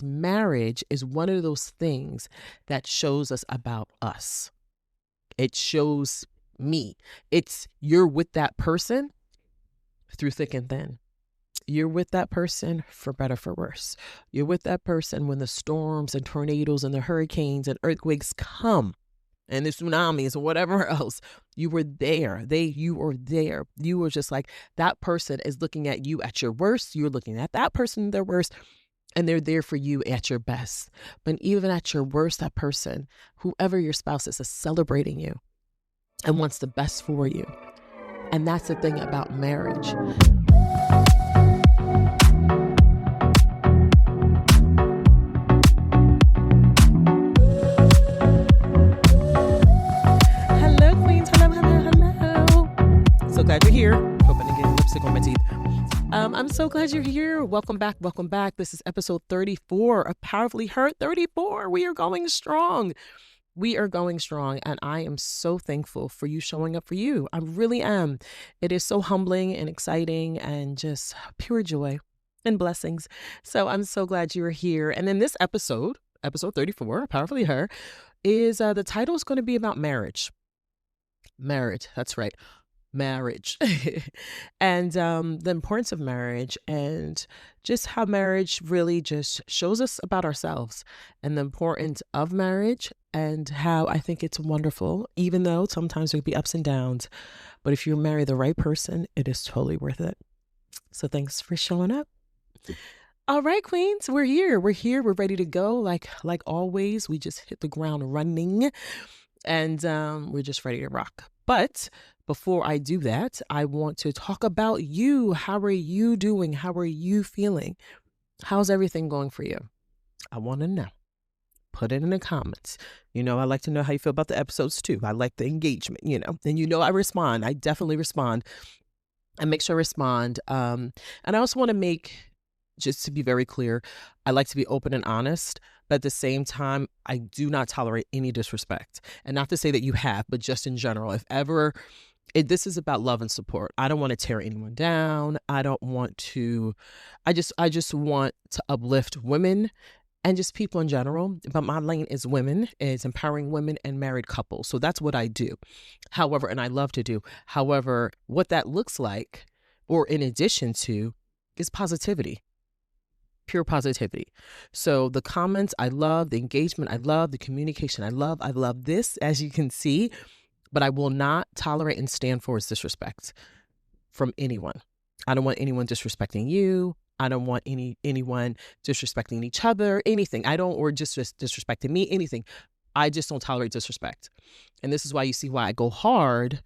marriage is one of those things that shows us about us. It shows me. You're with that person through thick and thin. You're with that person for better, for worse. You're with that person when the storms and tornadoes and the hurricanes and earthquakes come and the tsunamis or whatever else. You were there. You were there. You were just like, that person is looking at you at your worst. You're looking at that person at their worst, and they're there for you at your best. But even at your worst, that person, whoever your spouse is celebrating you and wants the best for you. And that's the thing about marriage. So glad you're here. Hoping to get lipstick on my teeth. I'm so glad you're here. Welcome back. Welcome back. This is episode 34 of Powerfully Her. 34. We are going strong. We are going strong. And I am so thankful for you showing up for you. I really am. It is so humbling and exciting and just pure joy and blessings. So I'm so glad you are here. And in this episode 34, Powerfully Her, is the title is going to be about marriage. Marriage. That's right. Marriage and the importance of marriage and just how marriage really just shows us about ourselves and the importance of marriage and how I think it's wonderful, even though sometimes there could be ups and downs. But if you marry the right person, it is totally worth it. So thanks for showing up. All right, queens, we're here. We're ready to go. Like always, we just hit the ground running and we're just ready to rock. But before I do that, I want to talk about you. How are you doing? How are you feeling? How's everything going for you? I want to know. Put it in the comments. I like to know how you feel about the episodes too. I like the engagement, and I respond. I definitely respond. I make sure I respond. And I also want to just to be very clear, I like to be open and honest, but at the same time, I do not tolerate any disrespect. And not to say that you have, but just in general, this is about love and support. I don't want to tear anyone down. I just want to uplift women and just people in general. But my lane is women, is empowering women and married couples. So that's what I do. However, and I love to do. However, what that looks like, or in addition to, is positivity. Pure positivity. So the comments, I love. The engagement, I love. The communication, I love. I love this, as you can see. But I will not tolerate and stand for disrespect from anyone. I don't want anyone disrespecting you. I don't want anyone disrespecting each other, anything. Or just disrespecting me, anything. I just don't tolerate disrespect. And this is why you see why I go hard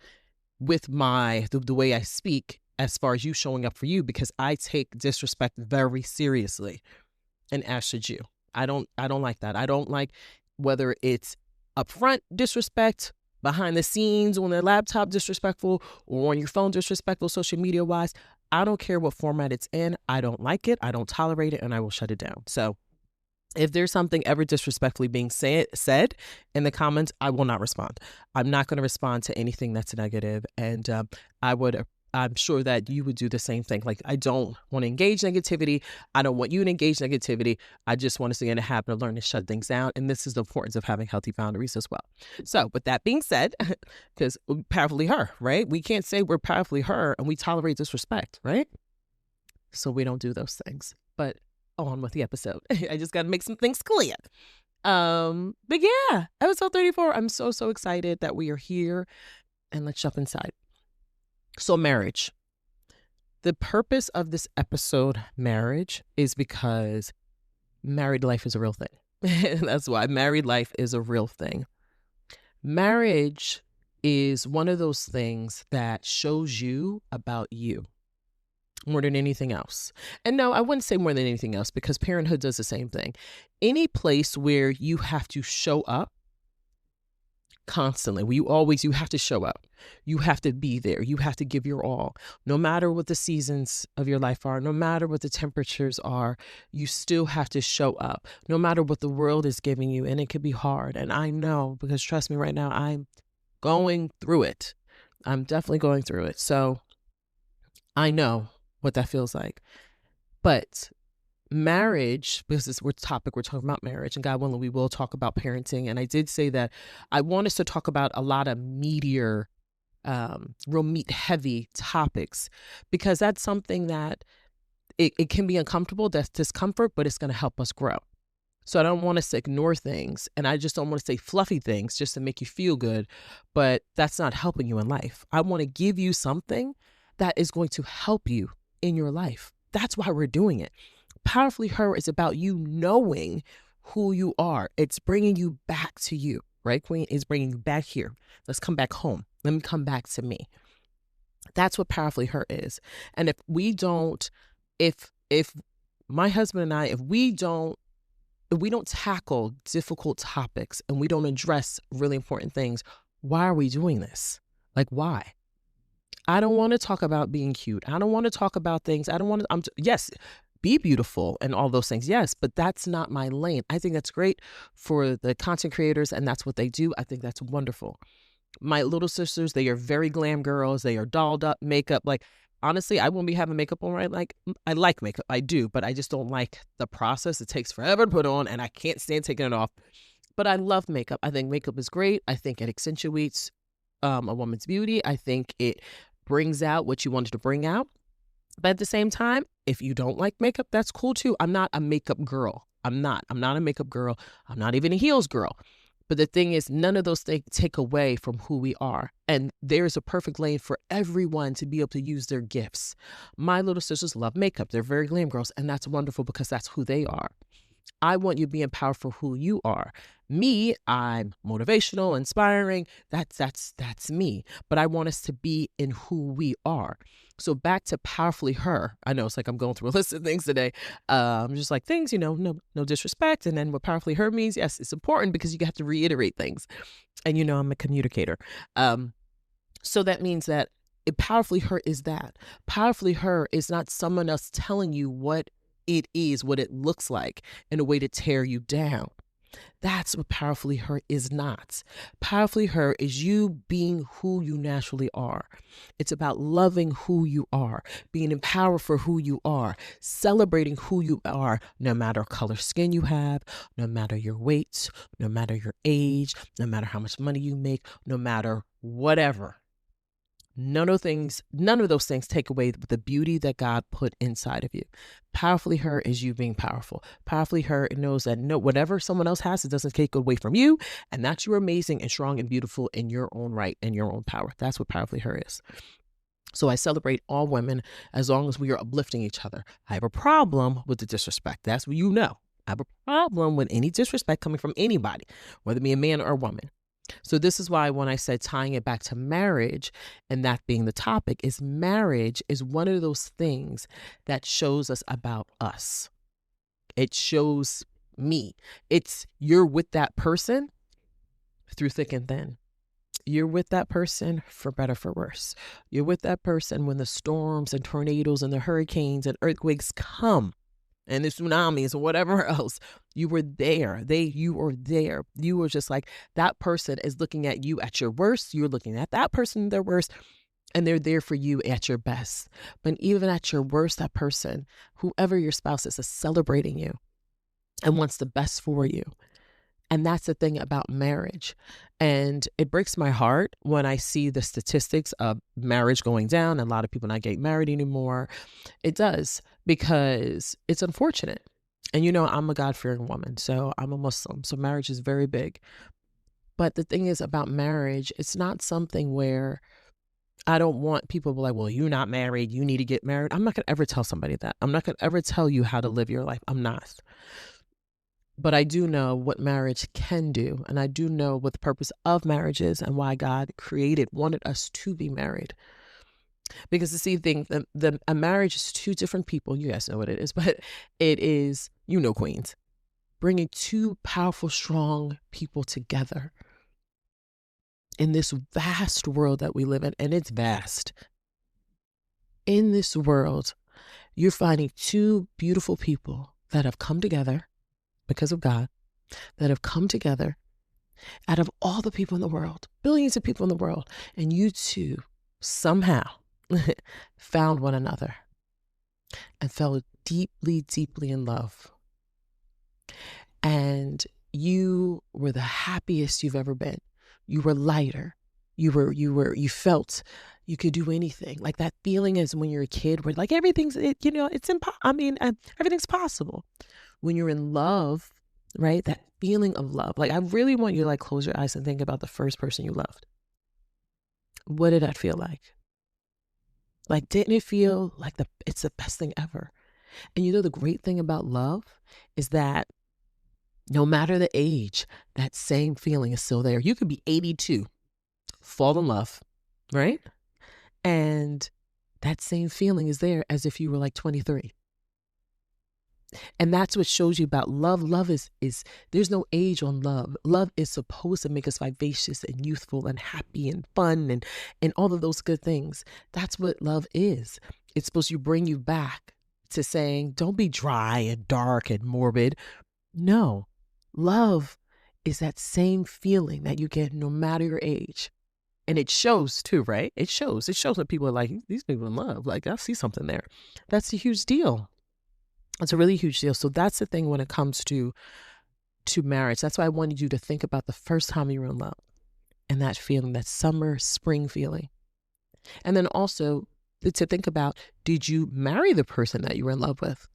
with the way I speak as far as you showing up for you, because I take disrespect very seriously, and as should you. I don't like that. I don't like whether it's upfront disrespect, behind the scenes, on the laptop disrespectful, or on your phone disrespectful, social media wise. I don't care what format it's in. I don't like it. I don't tolerate it, and I will shut it down. So if there's something ever disrespectfully being said in the comments, I will not respond. I'm not going to respond to anything that's negative. And I'm sure that you would do the same thing. Like, I don't want to engage negativity. I don't want you to engage negativity. I just want us to get in a habit of learning to shut things down. And this is the importance of having healthy boundaries as well. So with that being said, because we're powerfully her, right? We can't say we're powerfully her and we tolerate disrespect, right? So we don't do those things. But on with the episode. I just got to make some things clear. But yeah, episode 34. I'm so excited that we are here, and let's jump inside. So marriage. The purpose of this episode, marriage, is because married life is a real thing. That's why married life is a real thing. Marriage is one of those things that shows you about you more than anything else. And no, I wouldn't say more than anything else, because parenthood does the same thing. Any place where you have to show up constantly, you have to show up. You have to be there. You have to give your all. No matter what the seasons of your life are, no matter what the temperatures are, you still have to show up. No matter what the world is giving you, and it can be hard. And I know, because trust me, right now, I'm going through it. I'm definitely going through it. So I know what that feels like. But marriage, because we're talking about marriage, and God willing, we will talk about parenting. And I did say that I want us to talk about a lot of meatier, real meat heavy topics, because that's something that it can be uncomfortable, that's discomfort, but it's going to help us grow. So I don't want us to ignore things, and I just don't want to say fluffy things just to make you feel good, but that's not helping you in life. I want to give you something that is going to help you in your life. That's why we're doing it. Powerfully Her is about you knowing who you are. It's bringing you back to you, right, Queen? It's bringing you back here. Let's come back home. Let me come back to me. That's what Powerfully Her is. And if we don't, if my husband and I, if we don't tackle difficult topics and we don't address really important things, why are we doing this? Like, why? I don't want to talk about being cute. I don't want to talk about things. I don't want to, yes, be beautiful and all those things. Yes, but that's not my lane. I think that's great for the content creators, and that's what they do. I think that's wonderful. My little sisters, they are very glam girls. They are dolled up, makeup. Like, honestly, I won't be having makeup on, right? Like, I like makeup. I do, but I just don't like the process. It takes forever to put on, and I can't stand taking it off. But I love makeup. I think makeup is great. I think it accentuates a woman's beauty. I think it brings out what you wanted to bring out. But at the same time, if you don't like makeup, that's cool too. I'm not a makeup girl. I'm not a makeup girl. I'm not even a heels girl. But the thing is, none of those things take away from who we are. And there's a perfect lane for everyone to be able to use their gifts. My little sisters love makeup. They're very glam girls, and that's wonderful because that's who they are. I want you to be empowered for who you are. Me, I'm motivational, inspiring. That's me. But I want us to be in who we are. So back to Powerfully Her. I know it's like I'm going through a list of things today. Just like things, no disrespect. And then what Powerfully Her means, yes, it's important because you have to reiterate things. And I'm a communicator. So that means that Powerfully Her is that. Powerfully Her is not someone else telling you what it is, what it looks like in a way to tear you down. That's what Powerfully Her is not. Powerfully Her is you being who you naturally are. It's about loving who you are, being empowered for who you are, celebrating who you are, no matter color skin you have, no matter your weight, no matter your age, no matter how much money you make, no matter whatever. None of those things take away the beauty that God put inside of you. Powerfully Her is you being powerful. Powerfully Her knows that whatever someone else has, it doesn't take away from you. And that you're amazing and strong and beautiful in your own right and your own power. That's what Powerfully Her is. So I celebrate all women as long as we are uplifting each other. I have a problem with the disrespect. That's what I have a problem with any disrespect coming from anybody, whether it be a man or a woman. So this is why when I said tying it back to marriage and that being the topic, is marriage is one of those things that shows us about us. It shows me. You're with that person through thick and thin. You're with that person for better, for worse. You're with that person when the storms and tornadoes and the hurricanes and earthquakes come. And the tsunamis or whatever else, you were there. You were there. You were just like, that person is looking at you at your worst. You're looking at that person at their worst, and they're there for you at your best. But even at your worst, that person, whoever your spouse is celebrating you and wants the best for you. And that's the thing about marriage. And it breaks my heart when I see the statistics of marriage going down and a lot of people not getting married anymore. It does, because it's unfortunate. And I'm a God-fearing woman, so I'm a Muslim. So marriage is very big. But the thing is about marriage, it's not something where I don't want people to be like, well, you're not married, you need to get married. I'm not going to ever tell somebody that. I'm not going to ever tell you how to live your life. I'm not. But I do know what marriage can do. And I do know what the purpose of marriage is and why God wanted us to be married. Because a marriage is two different people. You guys know what it is, but it is, Queens, bringing two powerful, strong people together in this vast world that we live in. And it's vast. In this world, you're finding two beautiful people that have come together because of God, that have come together out of all the people in the world, billions of people in the world, and you two somehow found one another and fell deeply, deeply in love, and you were the happiest you've ever been. You were lighter. You felt you could do anything. Like that feeling is when you're a kid where like everything's, everything's possible. When you're in love, right? That feeling of love. Like I really want you to like close your eyes and think about the first person you loved. What did that feel like? Like, didn't it feel like it's the best thing ever? And the great thing about love is that no matter the age, that same feeling is still there. You could be 82, fall in love, right? And that same feeling is there as if you were like 23. And that's what shows you about love. Love is there's no age on love. Love is supposed to make us vivacious and youthful and happy and fun and all of those good things. That's what love is. It's supposed to bring you back to saying, don't be dry and dark and morbid. No, love is that same feeling that you get no matter your age. And it shows too, right? It shows when people are like, these people in love. Like, I see something there. That's a huge deal. It's a really huge deal. So that's the thing when it comes to marriage. That's why I wanted you to think about the first time you were in love and that feeling, that summer, spring feeling. And then also to think about, did you marry the person that you were in love with?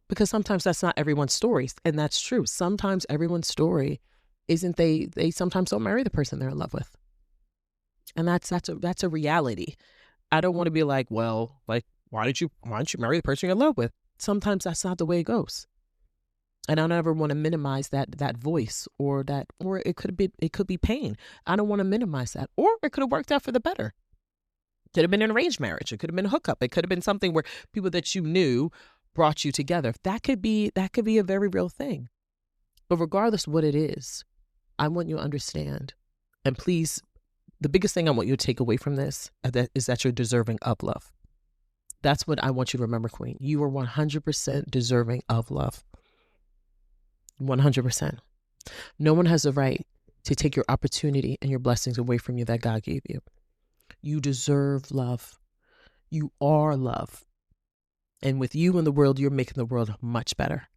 Because sometimes that's not everyone's story. And that's true. Sometimes everyone's story isn't they sometimes don't marry the person they're in love with. And that's a reality. I don't want to be like, well, like, why don't you marry the person you're in love with? Sometimes that's not the way it goes. And I don't ever want to minimize that voice or it could be pain. I don't want to minimize that. Or it could have worked out for the better. Could have been an arranged marriage. It could have been a hookup. It could have been something where people that you knew brought you together. That could be a very real thing. But regardless of what it is, I want you to understand, and please, the biggest thing I want you to take away from this is that you're deserving of love. That's what I want you to remember, Queen. You are 100% deserving of love. 100%. No one has the right to take your opportunity and your blessings away from you that God gave you. You deserve love. You are love. And with you in the world, you're making the world much better.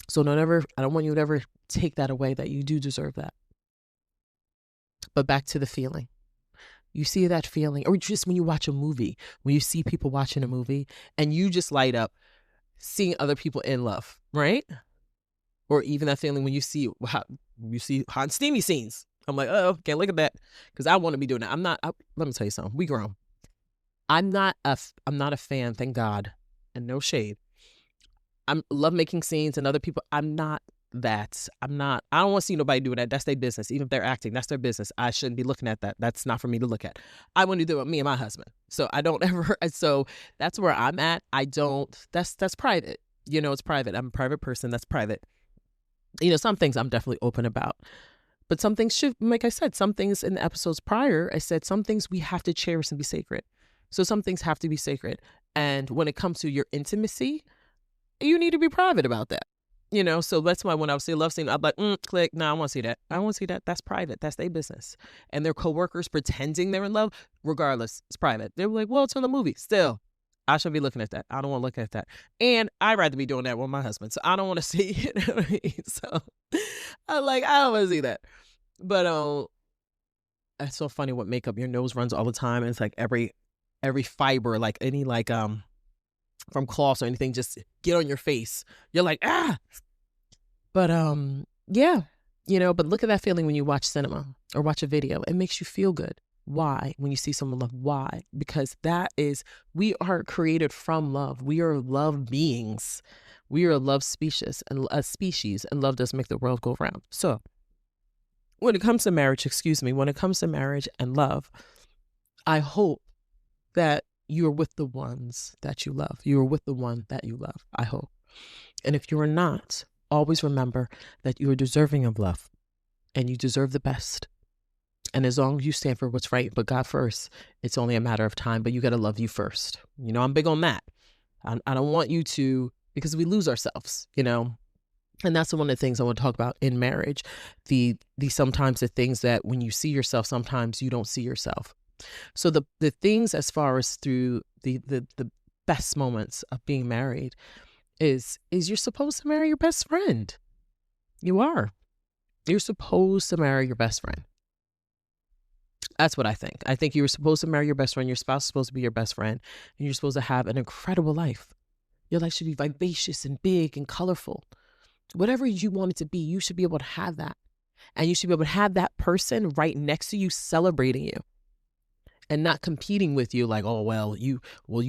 So I don't want you to ever take that away, that you do deserve that. But back to the feeling. You see that feeling, or just when you watch a movie, when you see people watching a movie and you just light up seeing other people in love, right? Or even that feeling when you see hot and steamy scenes. I'm like, oh, can't look at that because I want to be doing that. Let me tell you something. We grown. I'm not a fan, thank God, and no shade. I love making scenes and other people. I don't want to see nobody doing that. That's their business. Even if they're acting, that's their business. I shouldn't be looking at that. That's not for me to look at. I want to do it with me and my husband. So I don't ever, so that's where I'm at. That's private. It's private. I'm a private person. That's private. Some things I'm definitely open about. But some things like I said, some things in the episodes prior, I said some things we have to cherish and be sacred. So some things have to be sacred. And when it comes to your intimacy, you need to be private about that. So that's why when I would say love scene, I'm like, click. No, I want to see that. I want to see that. That's private. That's their business. And their coworkers pretending they're in love, regardless, it's private. They're like, well, it's in the movie. Still, I shouldn't be looking at that. I don't want to look at that. And I'd rather be doing that with my husband. So I don't want to see it. So I don't want to see that. But it's so funny what makeup, your nose runs all the time. And it's like every fiber, like any from cloths or anything, just get on your face. You're like, ah. But yeah, but look at that feeling when you watch cinema or watch a video. It makes you feel good. Why? When you see someone love, why? Because we are created from love. We are love beings. We are a love species, and love does make the world go round. So when it comes to marriage and love, I hope that you're with the ones that you love. You are with the one that you love, I hope. And if you are not, always remember that you are deserving of love and you deserve the best. And as long as you stand for what's right, but God first, it's only a matter of time, but you got to love you first. I'm big on that. I don't want you to, because we lose ourselves, And that's one of the things I want to talk about in marriage. Sometimes the things that when you see yourself, sometimes you don't see yourself. So the things as far as through the best moments of being married is you're supposed to marry your best friend. You are. You're supposed to marry your best friend. That's what I think. I think you're supposed to marry your best friend. Your spouse is supposed to be your best friend. And you're supposed to have an incredible life. Your life should be vivacious and big and colorful. Whatever you want it to be, you should be able to have that. And you should be able to have that person right next to you celebrating you and not competing with you like, oh, well, you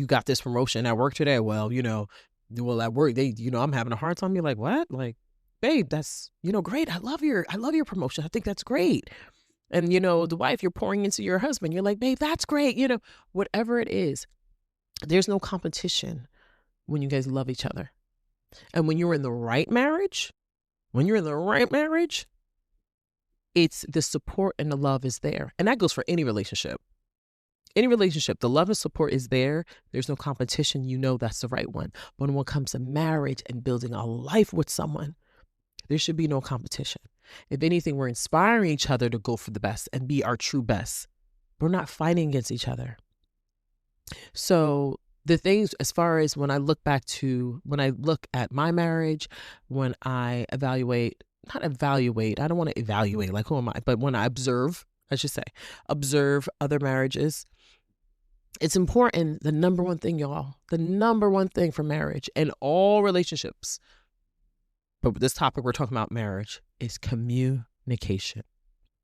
got this promotion at work today. Well, at work, I'm having a hard time. You're like, what? Like, babe, that's, great. I love your promotion. I think that's great. And, the wife, you're pouring into your husband. You're like, babe, that's great. Whatever it is, there's no competition when you guys love each other. And when you're in the right marriage, it's the support and the love is there. And that goes for any relationship. Any relationship, the love and support is there. There's no competition. That's the right one. But when it comes to marriage and building a life with someone, there should be no competition. If anything, we're inspiring each other to go for the best and be our true best. We're not fighting against each other. So the things, as far as when I look at my marriage, when I I don't want to evaluate, like who am I? But when I observe other marriages, it's important. The number one thing, y'all, the number one thing for marriage and all relationships, but with this topic we're talking about marriage, is communication.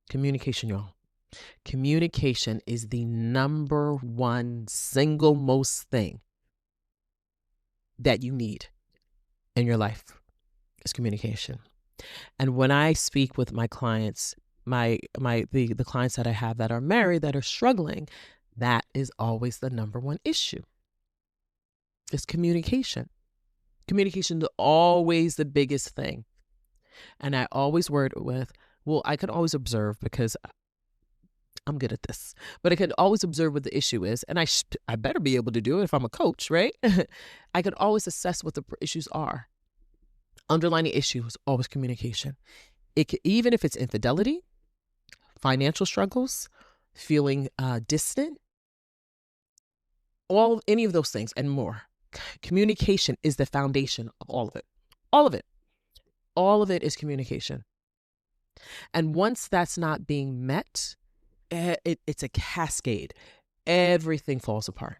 Communication, y'all. Communication is the number one single most thing that you need in your life is communication. And when I speak with my clients, the clients that I have that are married, that are struggling, that is always the number one issue. It's communication. Communication is always the biggest thing. And I always word it with, I can always observe because I'm good at this, but I can always observe what the issue is. And I better be able to do it if I'm a coach, right? I can always assess what the issues are. Underlying issue is always communication. Even if it's infidelity, financial struggles, feeling distant, any of those things and more. Communication is the foundation of all of it. All of it. All of it is communication. And once that's not being met, it's a cascade. Everything falls apart.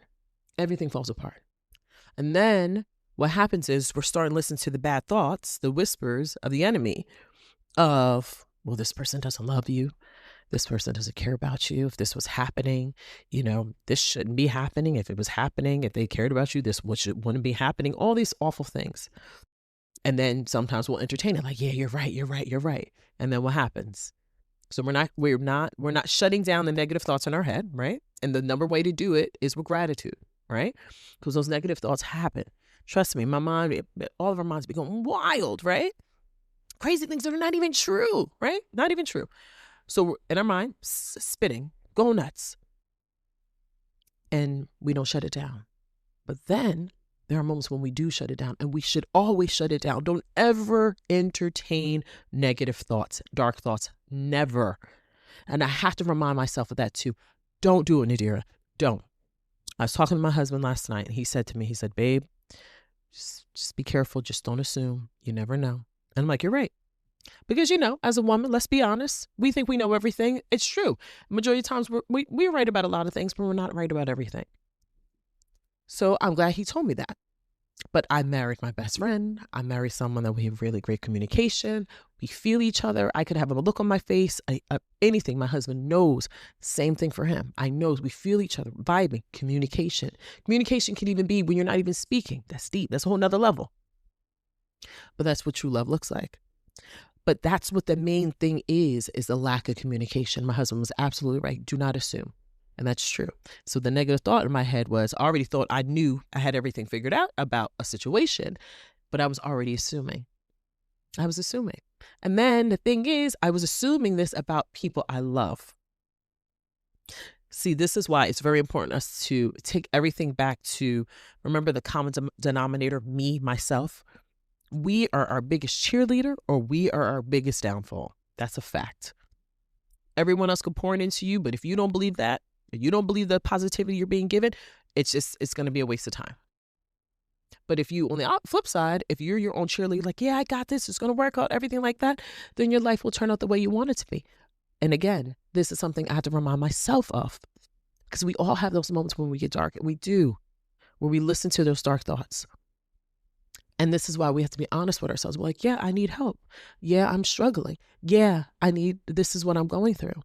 Everything falls apart. And then what happens is we're starting to listen to the bad thoughts, the whispers of the enemy of, well, this person doesn't love you. This person doesn't care about you. If this was happening, this shouldn't be happening. If it was happening, if they cared about you, this wouldn't be happening. All these awful things. And then sometimes we'll entertain it like, yeah, you're right. And then what happens? So we're not shutting down the negative thoughts in our head, right? And the number way to do it is with gratitude, right? Because those negative thoughts happen. Trust me, my mind, all of our minds be going wild, right? Crazy things that are not even true, right? Not even true. So we're in our mind, spinning, going nuts. And we don't shut it down. But then there are moments when we do shut it down, and we should always shut it down. Don't ever entertain negative thoughts, dark thoughts. Never. And I have to remind myself of that too. Don't do it, Nadira. Don't. I was talking to my husband last night, and he said to me, babe, just be careful. Just don't assume. You never know. And I'm like, you're right. Because, as a woman, let's be honest, we think we know everything. It's true. Majority of times we're right about a lot of things, but we're not right about everything. So I'm glad he told me that. But I married my best friend. I married someone that we have really great communication. We feel each other. I could have a look on my face. Anything. My husband knows. Same thing for him. I know we feel each other. Vibing. Communication. Communication can even be when you're not even speaking. That's deep. That's a whole nother level. But that's what true love looks like. But that's what the main thing is the lack of communication. My husband was absolutely right. Do not assume. And that's true. So the negative thought in my head was, I already thought I knew I had everything figured out about a situation, but I was already assuming. And then the thing is, I was assuming this about people I love. See, this is why it's very important us to take everything back to, remember the common denominator, me, myself. We are our biggest cheerleader or we are our biggest downfall. That's a fact. Everyone else could pour it into you, but if you don't believe that, if you don't believe the positivity you're being given, it's going to be a waste of time. But if you, on the flip side, if you're your own cheerleader, like, yeah, I got this, it's going to work out, everything like that, then your life will turn out the way you want it to be. And again, this is something I have to remind myself of, because we all have those moments when we get dark. We do, where we listen to those dark thoughts. And this is why we have to be honest with ourselves. We're like, yeah, I need help. Yeah, I'm struggling. Yeah, this is what I'm going through.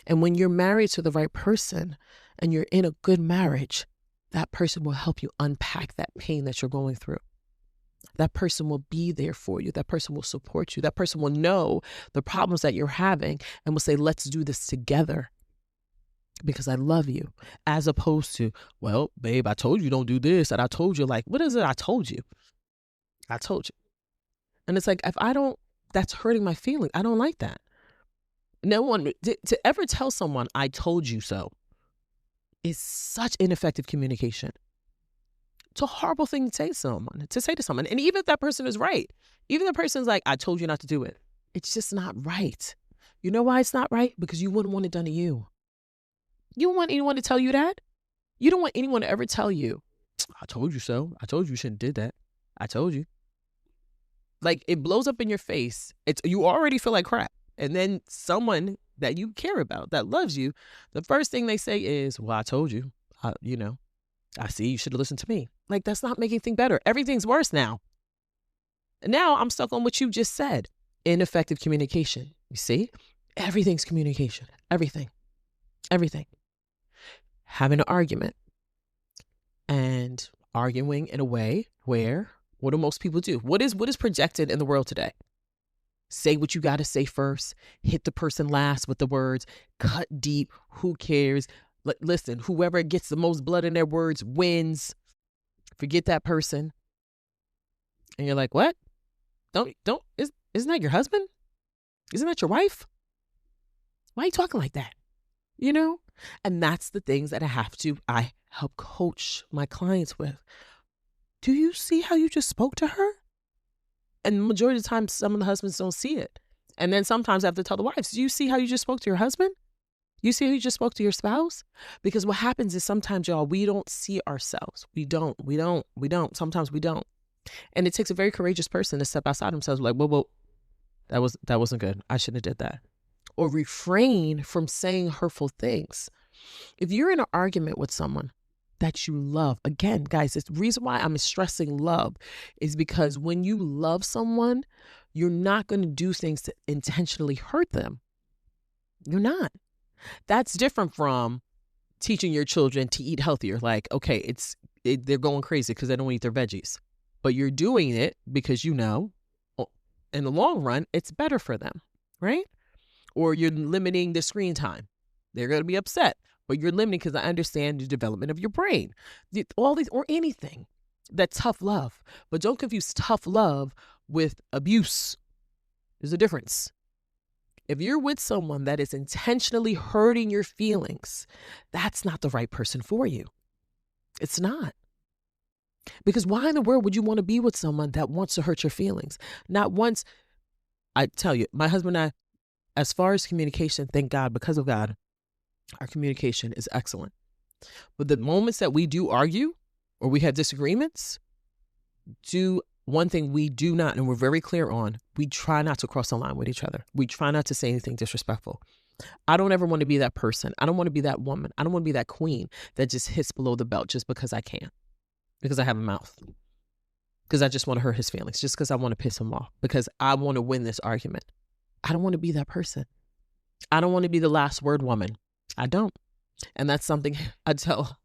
And when you're married to the right person and you're in a good marriage, that person will help you unpack that pain that you're going through. That person will be there for you. That person will support you. That person will know the problems that you're having and will say, let's do this together because I love you. As opposed to, well, babe, I told you don't do this. And I told you, like, what is it? I told you. I told you. And it's like, that's hurting my feeling. I don't like that. No one, to ever tell someone, I told you so, is such ineffective communication. It's a horrible thing to say to someone. And even if that person is right, even if the person's like, I told you not to do it, it's just not right. You know why it's not right? Because you wouldn't want it done to you. You don't want anyone to tell you that. You don't want anyone to ever tell you, I told you so. I told you shouldn't have did that. I told you. Like, it blows up in your face. You already feel like crap. And then someone that you care about, that loves you, the first thing they say is, well, I told you, I see you should have listened to me. Like, that's not making things better. Everything's worse now. And now I'm stuck on what you just said. Ineffective communication. You see? Everything's communication. Everything. Having an argument and arguing in a way where, what do most people do? What is projected in the world today? Say what you got to say first. Hit the person last with the words. Cut deep. Who cares? Listen, whoever gets the most blood in their words wins. Forget that person. And you're like, what? Isn't that your husband? Isn't that your wife? Why are you talking like that? You know? And that's the things that I help coach my clients with. Do you see how you just spoke to her? And the majority of the time, some of the husbands don't see it. And then sometimes I have to tell the wives, do you see how you just spoke to your husband? You see how you just spoke to your spouse? Because what happens is sometimes, y'all, we don't see ourselves. We don't. Sometimes we don't. And it takes a very courageous person to step outside themselves like, whoa, that wasn't good. I shouldn't have did that. Or refrain from saying hurtful things. If you're in an argument with someone that you love, again, guys, the reason why I'm stressing love is because when you love someone, you're not going to do things to intentionally hurt them. You're not. That's different from teaching your children to eat healthier. Like, okay, they're going crazy because they don't eat their veggies. But you're doing it because you know, in the long run, it's better for them, right? Or you're limiting the screen time. They're going to be upset, but you're limiting because I understand the development of your brain. All these, or anything. That's tough love. But don't confuse tough love with abuse. There's a difference. If you're with someone that is intentionally hurting your feelings, that's not the right person for you. It's not. Because why in the world would you want to be with someone that wants to hurt your feelings? Not once. I tell you, my husband and I, as far as communication, thank God, because of God, our communication is excellent. But the moments that we do argue or we have disagreements, one thing we do not, and we're very clear on, we try not to cross the line with each other. We try not to say anything disrespectful. I don't ever want to be that person. I don't want to be that woman. I don't want to be that queen that just hits below the belt just because I can. Because I have a mouth. Because I just want to hurt his feelings. Just because I want to piss him off. Because I want to win this argument. I don't want to be that person. I don't want to be the last word woman. I don't. And that's something I tell,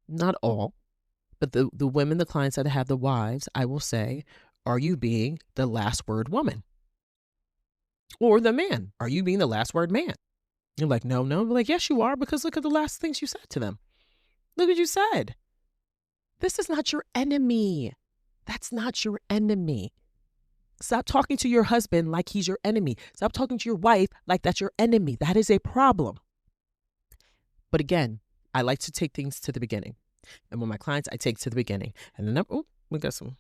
not all, but the women, the clients that I have, the wives, I will say, are you being the last word woman? Or the man, are you being the last word man? You're like, no. We're like, yes, you are, because look at the last things you said to them. Look what you said. This is not your enemy. That's not your enemy. Stop talking to your husband like he's your enemy. Stop talking to your wife like that's your enemy. That is a problem. But again, I like to take things to the beginning. And with my clients, I take to the beginning. And we got some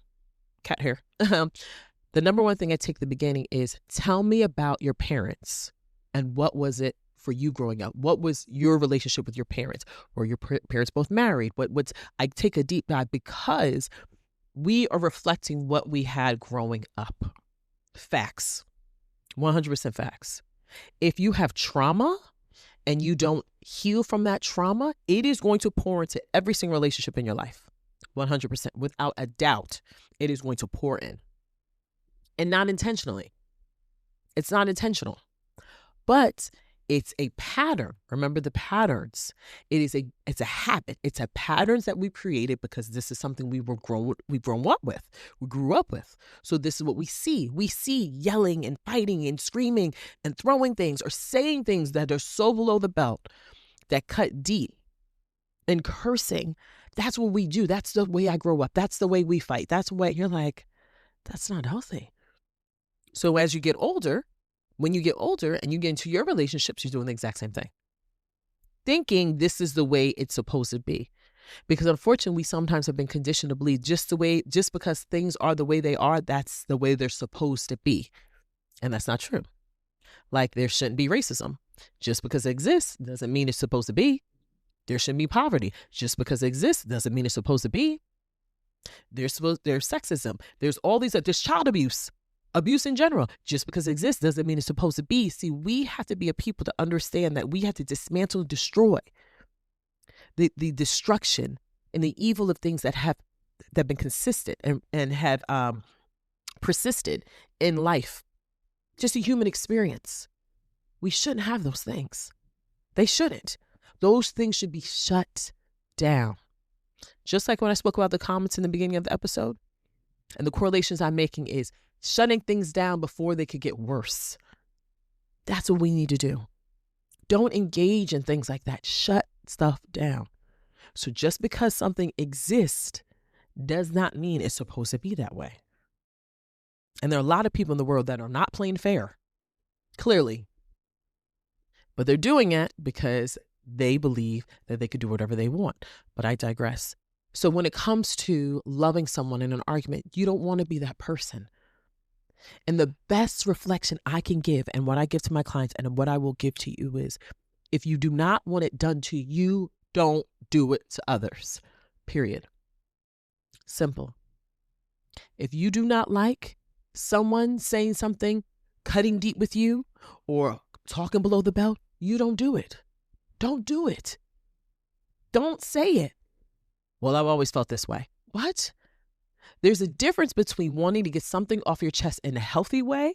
cat hair. The number one thing I take to the beginning is tell me about your parents and what was it for you growing up? What was your relationship with your parents? Or your parents both married? I take a deep dive because We are reflecting what we had growing up. Facts. 100% facts. If you have trauma and you don't heal from that trauma, it is going to pour into every single relationship in your life. 100%. Without a doubt, it is going to pour in. And not intentionally. It's not intentional. But it's a pattern. Remember the patterns. It's a habit. It's a patterns that we created because this is something we've grown up with. We grew up with. So this is what we see. We see yelling and fighting and screaming and throwing things or saying things that are so below the belt that cut deep. And cursing. That's what we do. That's the way I grow up. That's the way we fight. That's the way you're like, that's not healthy. So as you get older, when you get older and you get into your relationships, you're doing the exact same thing. Thinking this is the way it's supposed to be. Because unfortunately, we sometimes have been conditioned to believe just because things are the way they are, that's the way they're supposed to be. And that's not true. Like there shouldn't be racism. Just because it exists doesn't mean it's supposed to be. There shouldn't be poverty. Just because it exists doesn't mean it's supposed to be. There's sexism. There's all these, there's child abuse. Abuse in general, just because it exists doesn't mean it's supposed to be. See, we have to be a people to understand that we have to dismantle and destroy the destruction and the evil of things that have been consistent and have persisted in life. Just a human experience. We shouldn't have those things. They shouldn't. Those things should be shut down. Just like when I spoke about the comments in the beginning of the episode, and the correlations I'm making is shutting things down before they could get worse. That's what we need to do. Don't engage in things like that. Shut stuff down. So just because something exists does not mean it's supposed to be that way. And there are a lot of people in the world that are not playing fair, clearly. But they're doing it because they believe that they could do whatever they want. But I digress. So when it comes to loving someone in an argument, you don't want to be that person. And the best reflection I can give and what I give to my clients and what I will give to you is if you do not want it done to you, don't do it to others. Period. Simple. If you do not like someone saying something, cutting deep with you or talking below the belt, you don't do it. Don't do it. Don't say it. Well, I've always felt this way. What? There's a difference between wanting to get something off your chest in a healthy way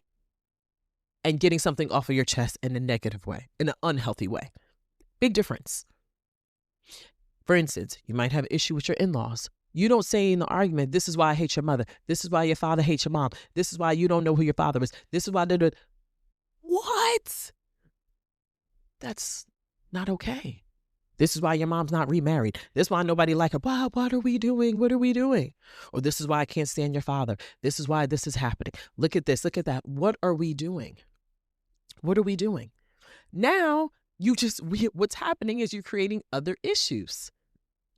and getting something off of your chest in a negative way, in an unhealthy way. Big difference. For instance, you might have an issue with your in-laws. You don't say in the argument, this is why I hate your mother. This is why your father hates your mom. This is why you don't know who your father is. This is why they do. What? That's not okay. This is why your mom's not remarried. This is why nobody like her. Wow, what are we doing? What are we doing? Or this is why I can't stand your father. This is why this is happening. Look at this. Look at that. What are we doing? What are we doing? Now, what's happening is you're creating other issues.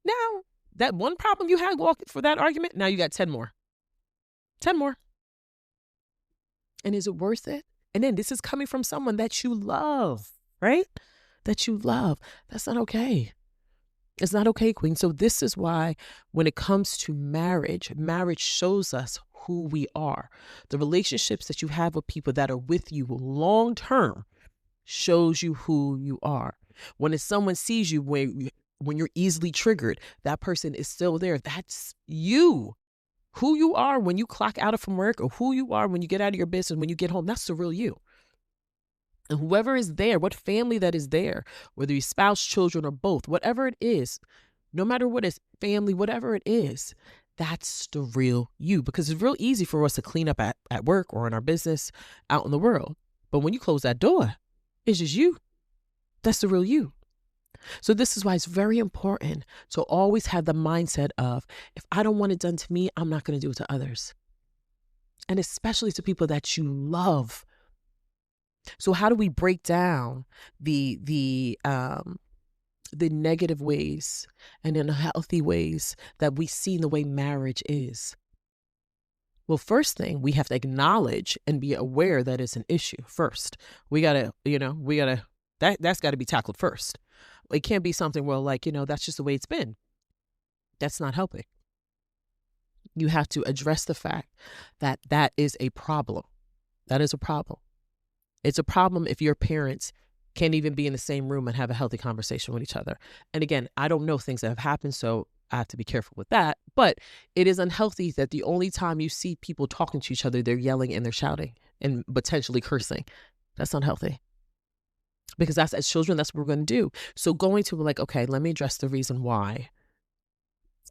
Now, that one problem you had for that argument, now you got 10 more. 10 more. And is it worth it? And then this is coming from someone that you love, right? That you love. That's not okay. It's not okay, Queen. So this is why when it comes to marriage shows us who we are. The relationships that you have with people that are with you long term shows you who you are. When someone sees you when you're easily triggered, that person is still there. That's you. Who you are when you clock out from work or who you are when you get out of your business, when you get home, that's the real you. And whoever is there, what family that is there, whether you spouse, children, or both, whatever it is, no matter what is family, whatever it is, that's the real you. Because it's real easy for us to clean up at work or in our business out in the world. But when you close that door, it's just you. That's the real you. So this is why it's very important to always have the mindset of, if I don't want it done to me, I'm not going to do it to others. And especially to people that you love. So how do we break down the negative ways and unhealthy ways that we see in the way marriage is? Well, first thing, we have to acknowledge and be aware that it's an issue first. That's got to be tackled first. It can't be something where that's just the way it's been. That's not helping. You have to address the fact that that is a problem. That is a problem. It's a problem if your parents can't even be in the same room and have a healthy conversation with each other. And again, I don't know things that have happened, so I have to be careful with that. But it is unhealthy that the only time you see people talking to each other, they're yelling and they're shouting and potentially cursing. That's unhealthy. Because that's, as children, that's what we're going to do. So going to like, okay, let me address the reason why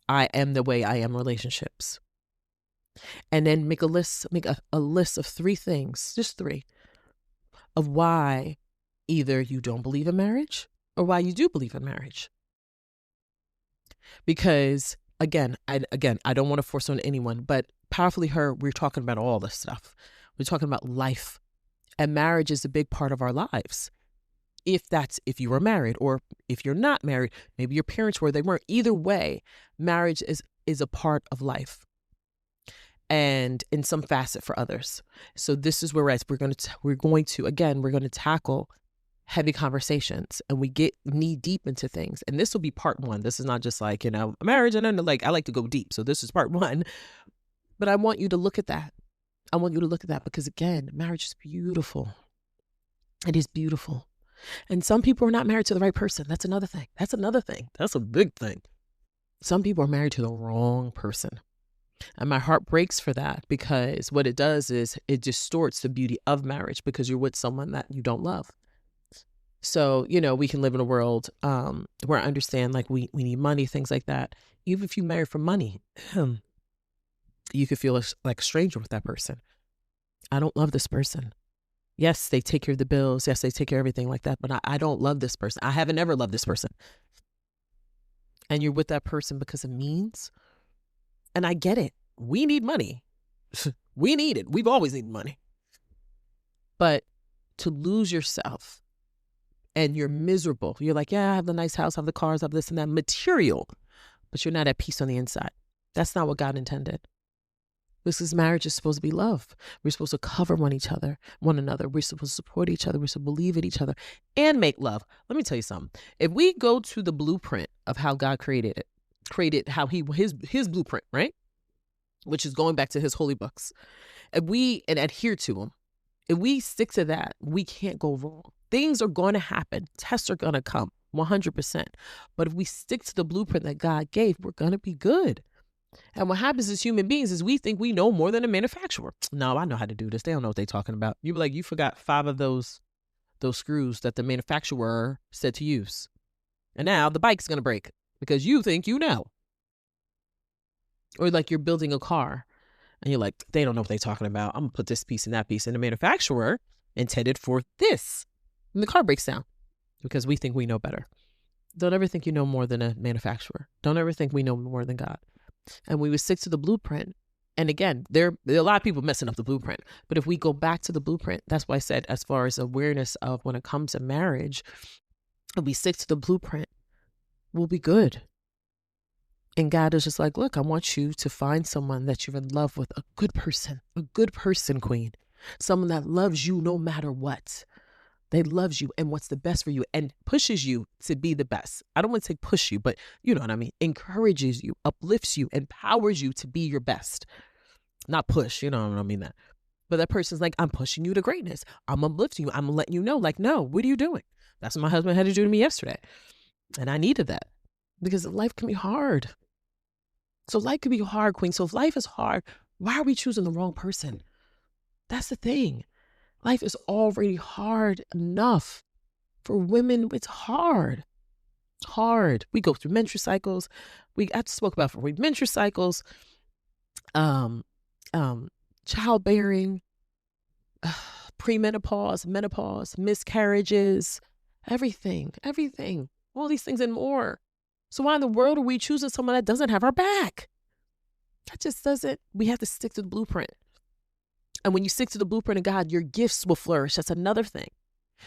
I am the way I am in relationships. And then make a list of 3 things, just 3, of why either you don't believe in marriage or why you do believe in marriage. Because again, I don't want to force on anyone, but Powerfully Her, we're talking about all this stuff. We're talking about life, and marriage is a big part of our lives. If you were married, or if you're not married, maybe your parents were, they weren't. Either way, marriage is a part of life, and in some facet for others. So this is where we're going to tackle heavy conversations, and we get knee deep into things. And this will be part 1. This is not just like, marriage, and then I like to go deep. So this is part 1. But I want you to look at that. I want you to look at that because, again, marriage is beautiful. It is beautiful. And some people are not married to the right person. That's another thing. That's a big thing. Some people are married to the wrong person. And my heart breaks for that, because what it does is it distorts the beauty of marriage, because you're with someone that you don't love. So, we can live in a world where I understand, like, we need money, things like that. Even if you marry for money, you could feel like a stranger with that person. I don't love this person. Yes, they take care of the bills. Yes, they take care of everything like that. But I don't love this person. I haven't ever loved this person. And you're with that person because of means. And I get it. We need money. We need it. We've always needed money. But to lose yourself and you're miserable. You're like, yeah, I have the nice house, I have the cars, I have this and that, material. But you're not at peace on the inside. That's not what God intended. Because marriage is supposed to be love. We're supposed to cover one another. We're supposed to support each other. We're supposed to believe in each other and make love. Let me tell you something. If we go to the blueprint of how God created how his blueprint, right? Which is going back to his holy books. And adhere to them, if we stick to that, we can't go wrong. Things are going to happen. Tests are going to come 100%. But if we stick to the blueprint that God gave, we're going to be good. And what happens as human beings is we think we know more than a manufacturer. No, I know how to do this. They don't know what they're talking about. You be like, you forgot 5 of those screws that the manufacturer said to use. And now the bike's going to break because you think you know. Or like you're building a car and you're like, they don't know what they're talking about. I'm going to put this piece and that piece. And the manufacturer intended for this. And the car breaks down because we think we know better. Don't ever think you know more than a manufacturer. Don't ever think we know more than God. And we would stick to the blueprint. And again, there are a lot of people messing up the blueprint. But if we go back to the blueprint, that's why I said, as far as awareness of when it comes to marriage, if we stick to the blueprint, we'll be good. And God is just like, look, I want you to find someone that you're in love with, a good person, queen. Someone that loves you no matter what. They loves you and what's the best for you and pushes you to be the best. I don't want to say push you, but you know what I mean. Encourages you, uplifts you, empowers you to be your best. Not push, you know what I mean that. But that person's like, I'm pushing you to greatness. I'm uplifting you. I'm letting you know, like, no, what are you doing? That's what my husband had to do to me yesterday. And I needed that because life can be hard. So life can be hard, queen. So if life is hard, why are we choosing the wrong person? That's the thing. Life is already hard enough. For women, it's hard. Hard. We go through menstrual cycles. I spoke about menstrual cycles, childbearing, premenopause, menopause, miscarriages, everything, all these things and more. So why in the world are we choosing someone that doesn't have our back? That just doesn't. We have to stick to the blueprint. And when you stick to the blueprint of God, your gifts will flourish. That's another thing.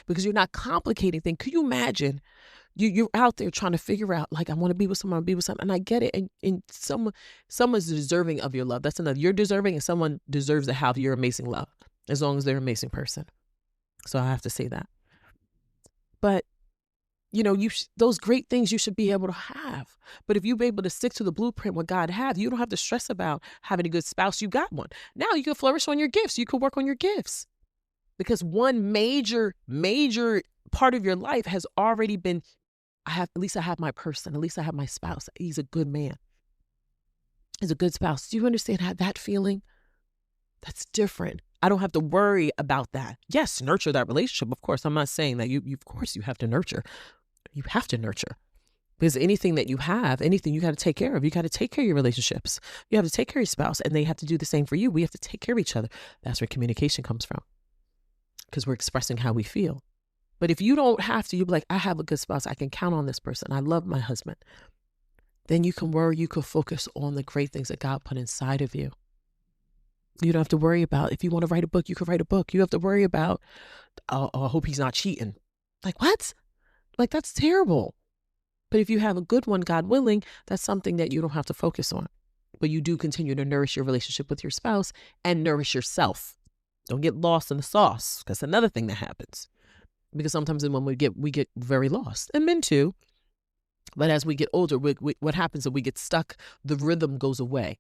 Because you're not complicating things. Could you imagine you're out there trying to figure out, like, I want to be with someone, and I get it. And someone's deserving of your love. That's another. You're deserving, and someone deserves to have your amazing love, as long as they're an amazing person. So I have to say that. But those great things you should be able to have. But if you're able to stick to the blueprint what God have, you don't have to stress about having a good spouse. You got one. Now you can flourish on your gifts. You can work on your gifts. Because one major part of your life has already been, at least I have my person. At least I have my spouse. He's a good man. He's a good spouse. Do you understand how that feeling? That's different. I don't have to worry about that. Yes, nurture that relationship. Of course, I'm not saying that you of course you have to nurture. You have to nurture. Because anything that you have, anything you got to take care of. You got to take care of your relationships. You have to take care of your spouse, and they have to do the same for you. We have to take care of each other. That's where communication comes from. Because we're expressing how we feel. But if you don't have to, you'll be like, I have a good spouse. I can count on this person. I love my husband. Then you can worry. You can focus on the great things that God put inside of you. You don't have to worry about, if you want to write a book, you can write a book. You have to worry about, I hope he's not cheating. Like, what? Like, that's terrible. But if you have a good one, God willing, that's something that you don't have to focus on. But you do continue to nourish your relationship with your spouse and nourish yourself. Don't get lost in the sauce. That's another thing that happens. Because sometimes when we get very lost. And men too. But as we get older, what happens is we get stuck. The rhythm goes away.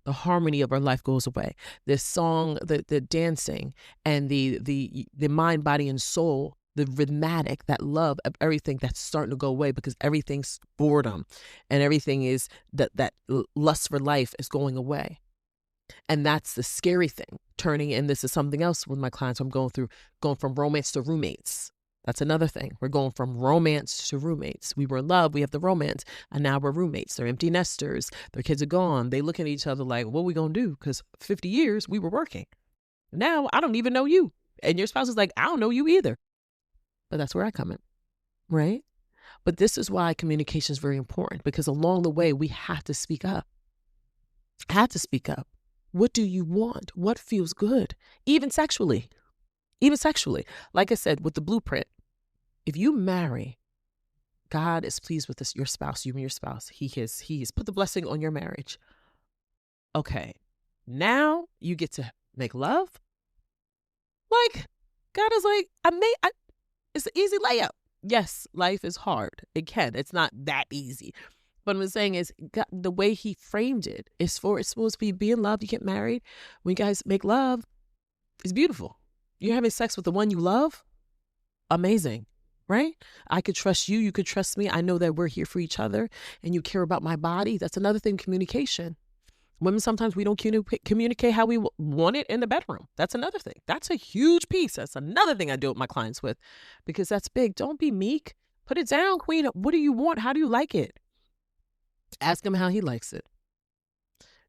The harmony of our life goes away. The song, the dancing, and the mind, body, and soul, the rhythmic, that love of everything, that's starting to go away because everything's boredom, and everything is that lust for life is going away. And that's the scary thing. And this is something else with my clients I'm going from romance to roommates. That's another thing. We're going from romance to roommates. We were in love. We have the romance. And now we're roommates. They're empty nesters. Their kids are gone. They look at each other like, what are we going to do? Because 50 years we were working. Now I don't even know you. And your spouse is like, I don't know you either. But that's where I come in. Right? But this is why communication is very important. Because along the way, we have to speak up. Have to speak up. What do you want? What feels good? Even sexually. Like I said, with the blueprint, if you marry, God is pleased with your spouse, you and your spouse. He has put the blessing on your marriage. Okay, now you get to make love. Like, God is like, it's an easy layup. Yes, life is hard. It's not that easy. But what I'm saying is, God, the way he framed it is it's supposed to be in love. You get married. When you guys make love, it's beautiful. You're having sex with the one you love. Amazing, right? I could trust you. You could trust me. I know that we're here for each other and you care about my body. That's another thing, communication. Women, sometimes we don't communicate how we want it in the bedroom. That's another thing. That's a huge piece. That's another thing I deal with my clients with, because that's big. Don't be meek. Put it down, queen. What do you want? How do you like it? Ask him how he likes it.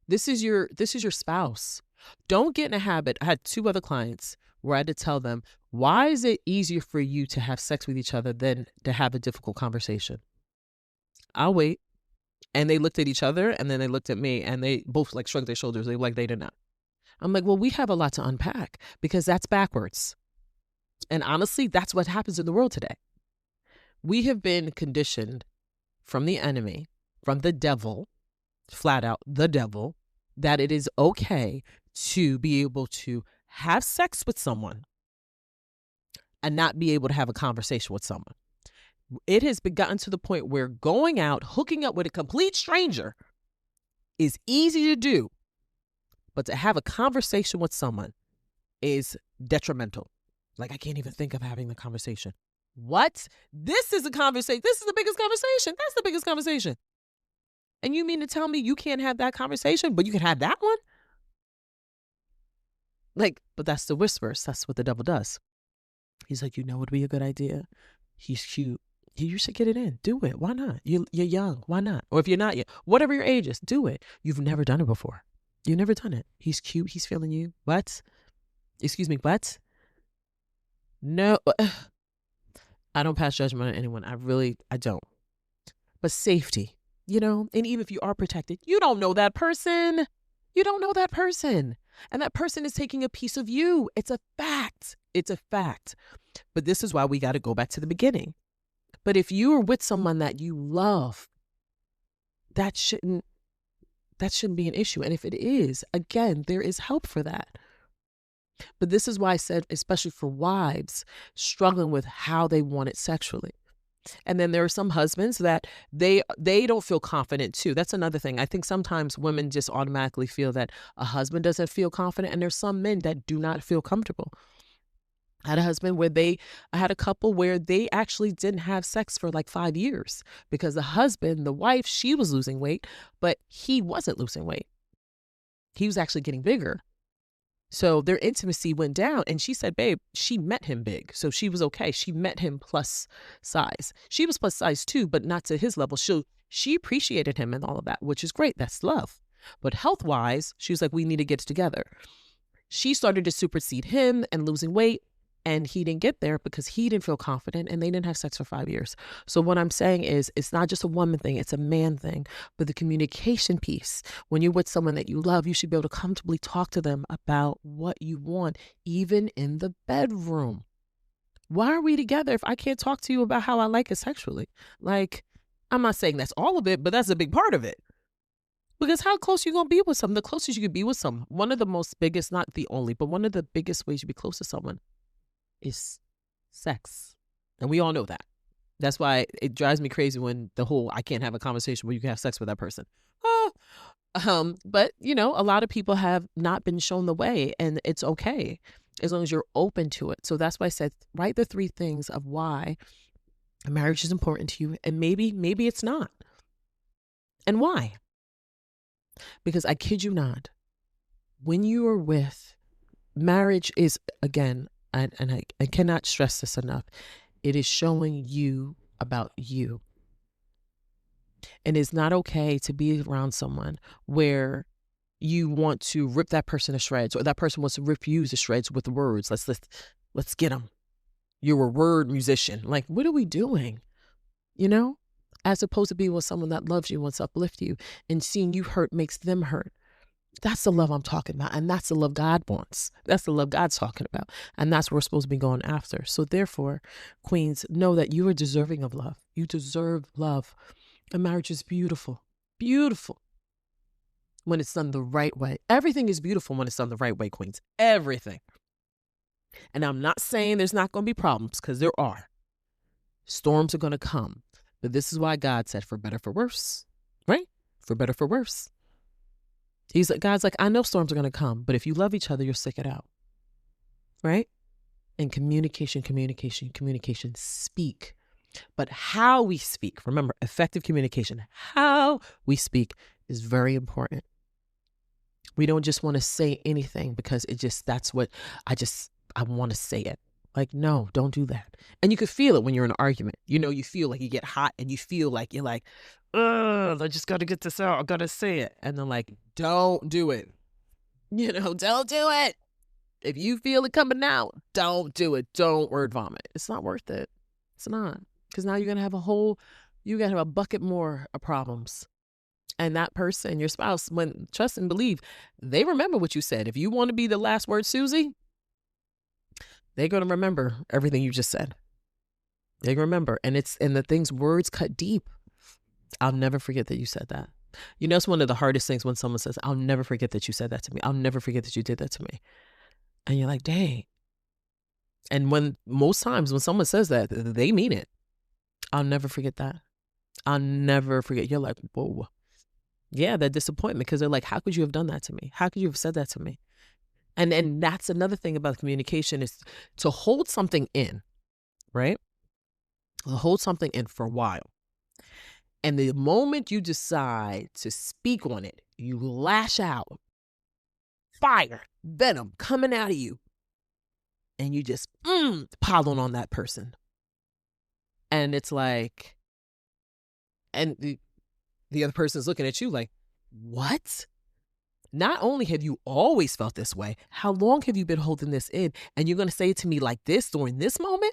This is your spouse. Don't get in a habit. I had 2 other clients where I had to tell them, why is it easier for you to have sex with each other than to have a difficult conversation? I'll wait. And they looked at each other and then they looked at me and they both like shrugged their shoulders. They were like, they did not. I'm like, well, we have a lot to unpack because that's backwards. And honestly, that's what happens in the world today. We have been conditioned from the enemy, from the devil, flat out the devil, that it is okay to be able to have sex with someone and not be able to have a conversation with someone. It has gotten to the point where going out, hooking up with a complete stranger is easy to do, but to have a conversation with someone is detrimental. Like, I can't even think of having the conversation. What? This is a conversation. This is the biggest conversation. That's the biggest conversation. And you mean to tell me you can't have that conversation, but you can have that one? Like, but that's the whispers. That's what the devil does. He's like, what would be a good idea? He's cute. You should get it in. Do it. Why not? You're young. Why not? Or if you're not yet, whatever your age is, do it. You've never done it before. You've never done it. He's cute. He's feeling you. What? Excuse me, what? No. I don't pass judgment on anyone. I don't. But safety, and even if you are protected, you don't know that person. You don't know that person. And that person is taking a piece of you. It's a fact. It's a fact. But this is why we got to go back to the beginning. But if you are with someone that you love, that shouldn't be an issue. And if it is, again, there is help for that. But this is why I said, especially for wives struggling with how they want it sexually. And then there are some husbands that they don't feel confident too. That's another thing. I think sometimes women just automatically feel that a husband doesn't feel confident, and there's some men that do not feel comfortable. I had a couple where they actually didn't have sex for like 5 years because the wife, she was losing weight, but he wasn't losing weight. He was actually getting bigger. So their intimacy went down, and she said, babe, she met him big. So she was okay. She met him plus size. She was plus size too, but not to his level. She appreciated him and all of that, which is great. That's love. But health-wise, she was like, we need to get together. She started to supersede him and losing weight, and he didn't get there because he didn't feel confident, and they didn't have sex for 5 years. So what I'm saying is, it's not just a woman thing, it's a man thing. But the communication piece, when you're with someone that you love, you should be able to comfortably talk to them about what you want, even in the bedroom. Why are we together if I can't talk to you about how I like it sexually? Like, I'm not saying that's all of it, but that's a big part of it. Because how close are you going to be with someone? The closest you could be with someone, one of the most biggest, not the only, but one of the biggest ways you be close to someone is sex. And we all know that. That's why it drives me crazy when I can't have a conversation where you can have sex with that person. But a lot of people have not been shown the way, and it's okay as long as you're open to it. So that's why I said, write the 3 things of why marriage is important to you, and maybe it's not. And why? Because I kid you not, when you are marriage is, again, and I cannot stress this enough, it is showing you about you. And it's not okay to be around someone where you want to rip that person to shreds, or that person wants to rip you to shreds with words. Let's get them. You're a word musician. Like, what are we doing? As opposed to being with someone that loves you, wants to uplift you, and seeing you hurt makes them hurt. That's the love I'm talking about. And that's the love God wants. That's the love God's talking about. And that's what we're supposed to be going after. So therefore, queens, know that you are deserving of love. You deserve love. A marriage is beautiful. Beautiful. When it's done the right way. Everything is beautiful when it's done the right way, queens. Everything. And I'm not saying there's not going to be problems, because there are. Storms are going to come. But this is why God said, for better, for worse. Right? For better, for worse. God's like, I know storms are going to come, but if you love each other, you'll stick it out. Right? And communication, speak. But how we speak, remember, effective communication, how we speak is very important. We don't just want to say anything because that's what I want to say it. Like, no, don't do that. And you could feel it when you're in an argument. You feel like you get hot, and you feel like you're like, ugh, I just got to get this out. I got to say it. And then like, don't do it. Don't do it. If you feel it coming out, don't do it. Don't word vomit. It's not worth it. It's not. Because now you're going to have a bucket more of problems. And that person, your spouse, when trust and believe, they remember what you said. If you want to be the last word, Susie, they're going to remember everything you just said. They remember. And words cut deep. I'll never forget that you said that. It's one of the hardest things when someone says, I'll never forget that you said that to me. I'll never forget that you did that to me. And you're like, dang. And most times when someone says that, they mean it. I'll never forget that. I'll never forget. You're like, whoa. Yeah, that disappointment, because they're like, how could you have done that to me? How could you have said that to me? And that's another thing about communication, is to hold something in, right? Hold something in for a while. And the moment you decide to speak on it, you lash out. Fire, venom coming out of you. And you just pile on that person. And it's like, and the other person's looking at you like, what? Not only have you always felt this way, how long have you been holding this in? And you're going to say it to me like this during this moment?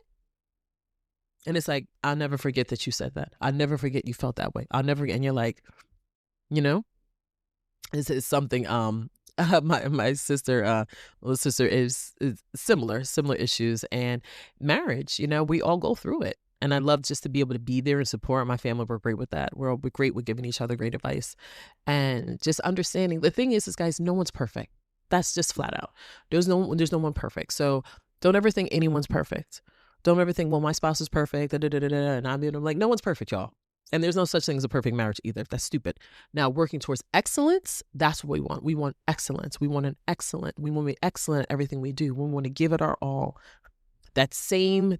And it's like, I'll never forget that you said that. I'll never forget you felt that way. And you're like, this is something, my sister, little sister is similar issues, and marriage, we all go through it. And I love just to be able to be there and support. My family, we're great with that. We're great with giving each other great advice and just understanding. The thing is guys, no one's perfect. That's just flat out. There's no one perfect. So don't ever think anyone's perfect. Don't ever think, well, my spouse is perfect, da, da, da, da, da, and I'm like, no one's perfect, y'all. And there's no such thing as a perfect marriage either. That's stupid. Now, working towards excellence, that's what we want. We want excellence. We want we want to be excellent at everything we do. We want to give it our all. That same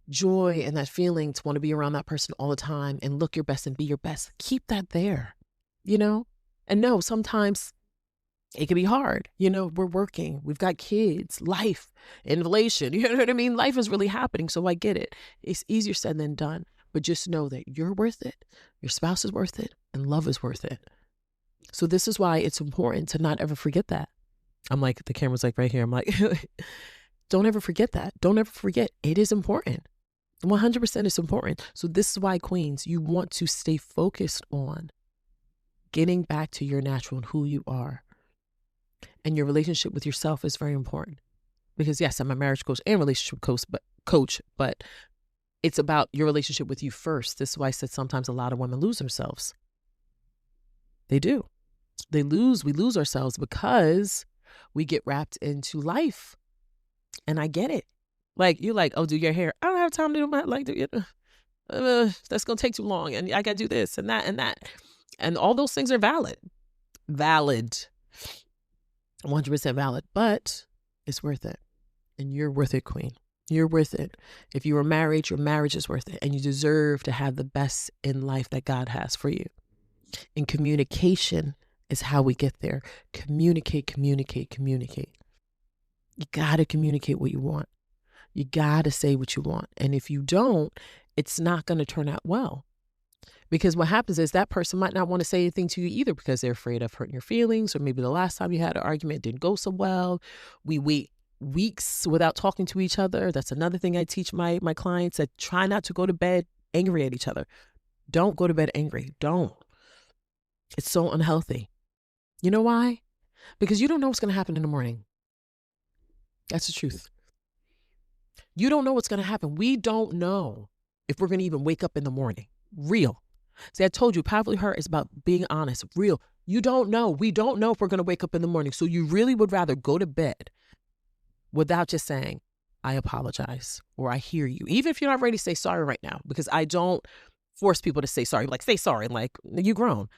joy and that feeling to want to be around that person all the time and look your best and be your best. Keep that there, And no, sometimes it can be hard. We're working, we've got kids, life, inflation, you know what I mean? Life is really happening. So I get it. It's easier said than done, but just know that you're worth it. Your spouse is worth it, and love is worth it. So this is why it's important to not ever forget that. I'm like, the camera's like right here. I'm like, don't ever forget that. Don't ever forget. It is important. 100% is important. So this is why, queens, you want to stay focused on getting back to your natural and who you are. And your relationship with yourself is very important. Because yes, I'm a marriage coach and relationship coach, but it's about your relationship with you first. This is why I said sometimes a lot of women lose themselves. They do. We lose ourselves because we get wrapped into life. And I get it. Like, you're like, oh, do your hair. I don't have time to do my, that's going to take too long. And I got to do this and that and that. And all those things are valid. 100% valid, but it's worth it. And you're worth it, queen. You're worth it. If you are married, your marriage is worth it. And you deserve to have the best in life that God has for you. And communication is how we get there. Communicate. You got to communicate what you want. You got to say what you want. And if you don't, it's not going to turn out well. Because what happens is that person might not want to say anything to you either because they're afraid of hurting your feelings, or maybe the last time you had an argument didn't go so well. We wait weeks without talking to each other. That's another thing I teach my clients, that try not to go to bed angry at each other. Don't go to bed angry. Don't. It's so unhealthy. You know why? Because you don't know what's going to happen in the morning. That's the truth. You don't know what's going to happen. We don't know if we're going to even wake up in the morning. Real. See, I told you, Powerfully Her is about being honest. Real. You don't know. We don't know if we're going to wake up in the morning. So you really would rather go to bed without just saying, I apologize, or I hear you. Even if you're not ready to say sorry right now, because I don't force people to say sorry. Like, say sorry. Like, you grown.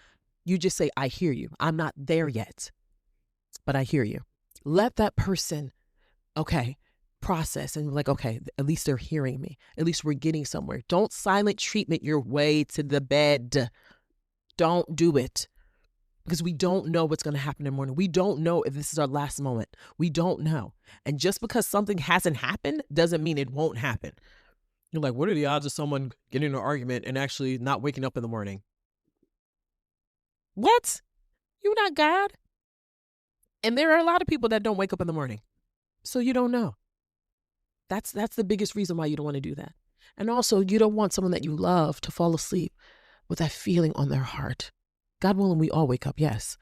You just say, I hear you. I'm not there yet, but I hear you. Let that person, process and like, okay, at least they're hearing me. At least we're getting somewhere. Don't silent treatment your way to the bed. Don't do it, because we don't know what's going to happen in the morning. We don't know if this is our last moment. We don't know. And just because something hasn't happened doesn't mean it won't happen. You're like, what are the odds of someone getting in an argument and actually not waking up in the morning? What? You're not God. And there are a lot of people that don't wake up in the morning. So you don't know. That's the biggest reason why you don't want to do that. And also, you don't want someone that you love to fall asleep with that feeling on their heart. God willing, we all wake up, yes.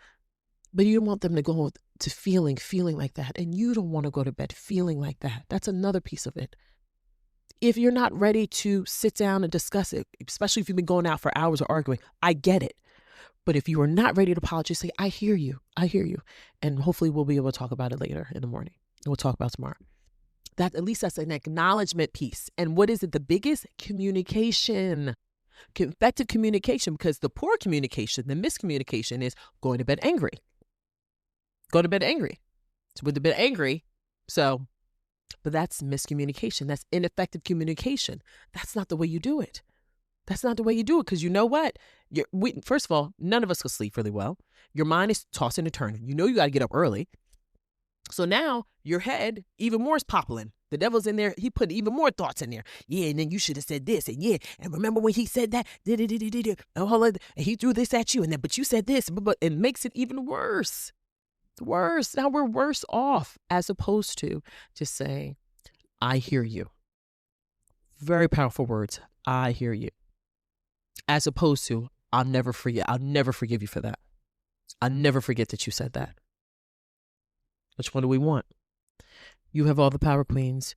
But you don't want them to go to feeling like that. And you don't want to go to bed feeling like that. That's another piece of it. If you're not ready to sit down and discuss it, especially if you've been going out for hours or arguing, I get it. But if you are not ready to apologize, say, I hear you. And hopefully we'll be able to talk about it later in the morning. And we'll talk about tomorrow. That, at least that's an acknowledgement piece. And what is it? The biggest? Communication. Effective communication, because the poor communication, the miscommunication is going to bed angry. So with the bed angry, but that's miscommunication. That's ineffective communication. That's not the way you do it. Because you know what? First of all, none of us can sleep really well. Your mind is tossing and turning. You know you got to get up early. So now your head even more is popping. The devil's in there. He put even more thoughts in there. Yeah, and then you should have said this. And yeah, and remember when he said that? And he threw this at you. And then, but you said this. But it makes it even worse. Now we're worse off, as opposed to just saying, I hear you. Very powerful words. I hear you. As opposed to, I'll never forget. I'll never forgive you for that. I'll never forget that you said that. Which one do we want? You have all the power, queens.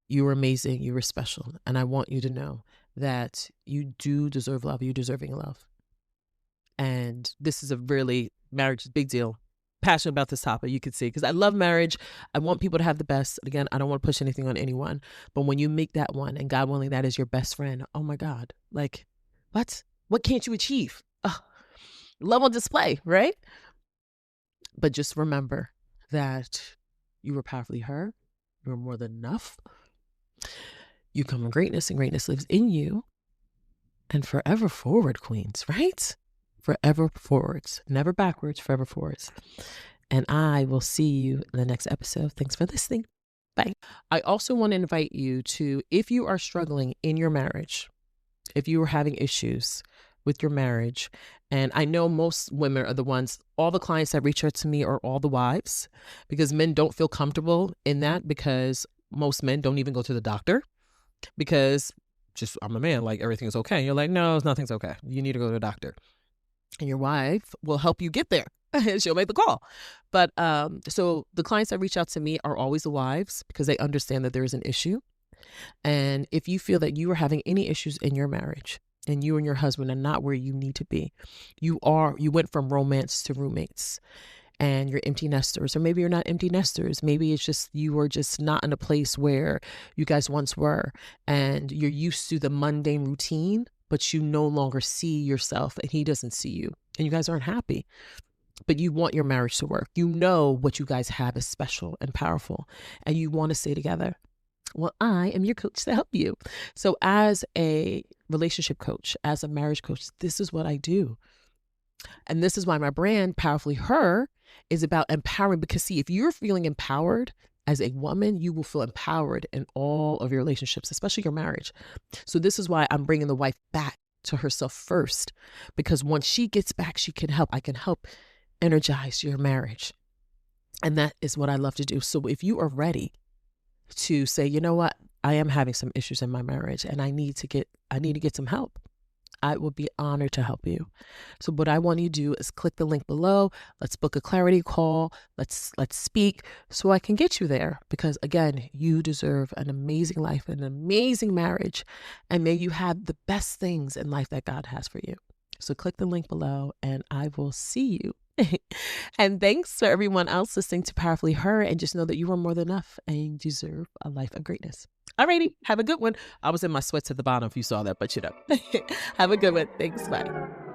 You are amazing. You are special. And I want you to know that you do deserve love. You're deserving love. And this is a really, marriage is a big deal. passionate about this topic, you could see, because I love marriage. I want people to have the best. Again, I don't want to push anything on anyone, but when you meet that one, and God willing, that is your best friend, oh my God, like, what can't you achieve? Love on display, right? But just remember that you were powerfully her. You were more than enough. You come from greatness, and greatness lives in you. And forever forward, queens, right? Forever forwards, never backwards, forever forwards. And I will see you in the next episode. Thanks for listening. Bye. I also want to invite you to, if you are struggling in your marriage, if you are having issues with your marriage, and I know most women are the ones, all the clients that reach out to me are all the wives, because men don't feel comfortable in that, because most men don't even go to the doctor, because just, I'm a man, like everything's okay. You're like, no, nothing's okay. You need to go to the doctor. And your wife will help you get there. She'll make the call. But so the clients that reach out to me are always the wives, because they understand that there is an issue. And if you feel that you are having any issues in your marriage, and you and your husband are not where you need to be, you went from romance to roommates, and you're empty nesters, or maybe you're not empty nesters. Maybe it's just you are just not in a place where you guys once were, and you're used to the mundane routine, but you no longer see yourself, and he doesn't see you, and you guys aren't happy. But you want your marriage to work. You know what you guys have is special and powerful, and you want to stay together. Well, I am your coach to help you. So as a relationship coach, as a marriage coach, this is what I do. And this is why my brand, Powerfully Her, is about empowering. Because see, if you're feeling empowered as a woman, you will feel empowered in all of your relationships, especially your marriage. So this is why I'm bringing the wife back to herself first, because once she gets back, she can help. I can help energize your marriage. And that is what I love to do. So if you are ready to say, you know what, I am having some issues in my marriage, and I need to get some help, I will be honored to help you. So what I want you to do is click the link below. Let's book a clarity call. Let's speak so I can get you there, because again, you deserve an amazing life, an amazing marriage, and may you have the best things in life that God has for you. So click the link below, and I will see you. And thanks for everyone else listening to Powerfully Her, and just know that you are more than enough and you deserve a life of greatness. Alrighty, have a good one. I was in my sweats at the bottom if you saw that, but you know. Have a good one. Thanks, bye.